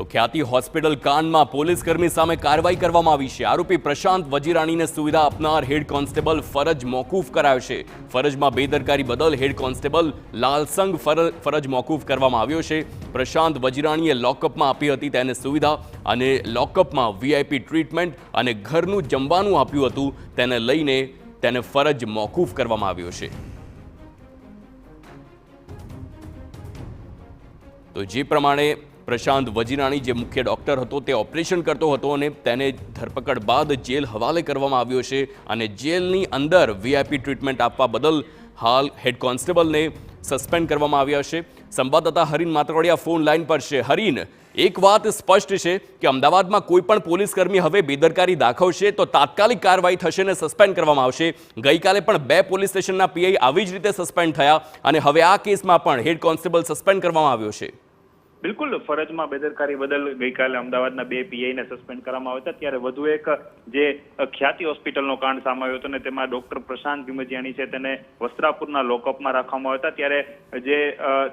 તો ખ્યાતિ હોસ્પિટલ કાંડમાં પોલીસકર્મી સામે કાર્યવાહી કરવામાં આવી છે। આરોપી પ્રશાંત વજીરાણીને સુવિધા આપનાર હેડ કોન્સ્ટેબલ ફરજ મોકૂફ કરાયો છે। ફરજમાં બેદરકારી બદલ હેડ કોન્સ્ટેબલ લાલસંગ ફરજ મોકૂફ કરવામાં આવ્યો છે। પ્રશાંત વજીરાણીએ લોકઅપમાં આપી હતી તેને સુવિધા અને લોકઅપમાં વીઆઈપી ટ્રીટમેન્ટ અને ઘરનું જમવાનું આપ્યું હતું, તેને લઈને તેને ફરજ મોકૂફ કરવામાં આવ્યો છે। તો જે પ્રમાણે પ્રશાંત વજીરાણી જે મુખ્ય ડોક્ટર હતો તે ઓપરેશન કરતો હતો અને તેને ધરપકડ બાદ જેલ હવાલે કરવામાં આવ્યો છે અને જેલની અંદર વીઆઈપી ટ્રીટમેન્ટ આપવા બદલ હાલ હેડ કોન્સ્ટેબલને સસ્પેન્ડ કરવામાં આવ્યા છે। સંવાદદાતા હરીન માતરવાડિયા ફોન લાઈન પર છે। હરીન, એક વાત સ્પષ્ટ છે કે અમદાવાદમાં કોઈ પણ પોલીસકર્મી હવે બેદરકારી દાખવશે તો તાત્કાલિક કાર્યવાહી થશે અને સસ્પેન્ડ કરવામાં આવશે। ગઈકાલે પણ 2 પોલીસ સ્ટેશનના પીઆઈ આવી જ રીતે સસ્પેન્ડ થયા અને હવે આ કેસમાં પણ હેડ કોન્સ્ટેબલ સસ્પેન્ડ કરવામાં આવ્યો છે। બિલકુલ, ફરજમાં બેદરકારી બદલ ગઈકાલે અમદાવાદના 2 પીઆઈને સસ્પેન્ડ કરવામાં આવ્યા હતા। ત્યારે વધુ એક જે ખ્યાતિ હોસ્પિટલનો કાંડ સામે આવ્યો હતો ને તેમાં ડોક્ટર પ્રશાંત ભીમજીયાણી છે તેને વસ્ત્રાપુરના લોકઅપમાં રાખવામાં આવ્યા હતા। ત્યારે જે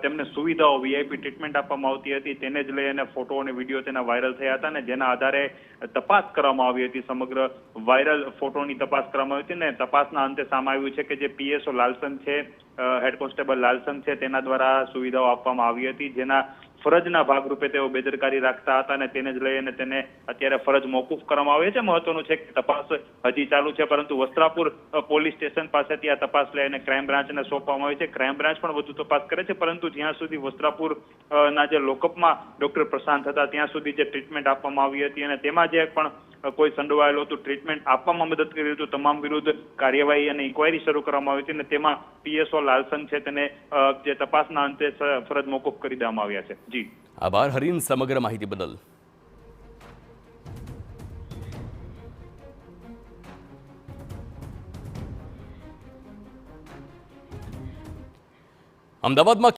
તેમને સુવિધાઓ વીઆઈપી ટ્રીટમેન્ટ આપવામાં આવતી હતી તેને જ લઈને ફોટો અને વિડીયો તેના વાયરલ થયા હતા અને જેના આધારે તપાસ કરવામાં આવી હતી। સમગ્ર વાયરલ ફોટોની તપાસ કરવામાં આવી હતી ને તપાસના અંતે સામે આવ્યું છે કે જે પીએસઓ લાલસંગ છે, હેડ કોન્સ્ટેબલ લાલસંગ છે, તેના દ્વારા સુવિધાઓ આપવામાં આવી હતી, જેના ફરજના ભાગરૂપે તેઓ બેદરકારી રાખતા હતા અને તેને જ લઈને તેને અત્યારે ફરજ મોકૂફ કરવામાં આવે છે। મહત્વનું છે કે તપાસ હજી ચાલુ છે, પરંતુ વસ્ત્રાપુર પોલીસ સ્ટેશન પાસેથી આ તપાસ લઈને ક્રાઇમ બ્રાન્ચને સોંપવામાં આવી છે। ક્રાઇમ બ્રાન્ચ પણ વધુ તપાસ કરે છે, પરંતુ જ્યાં સુધી વસ્ત્રાપુર ના જે લોકઅપમાં ડોક્ટર પ્રશાંત હતા ત્યાં સુધી જે ટ્રીટમેન્ટ આપવામાં આવી હતી અને તેમાં જે પણ કોઈ સંડોવાયેલું હતું, ટ્રીટમેન્ટ આપવામાં મદદ કરી હતું, તમામ વિરુદ્ધ કાર્યવાહી અને ઇન્કવાયરી શરૂ કરવામાં આવી હતી અને તેમાં પીએસઓ લાલસંગ છે તેને જે તપાસના અંતે ફરજ મોકૂફ કરી દેવામાં આવ્યા છે। જી આભાર હરીન સમગ્ર માહિતી બદલ। અમદાવાદમાં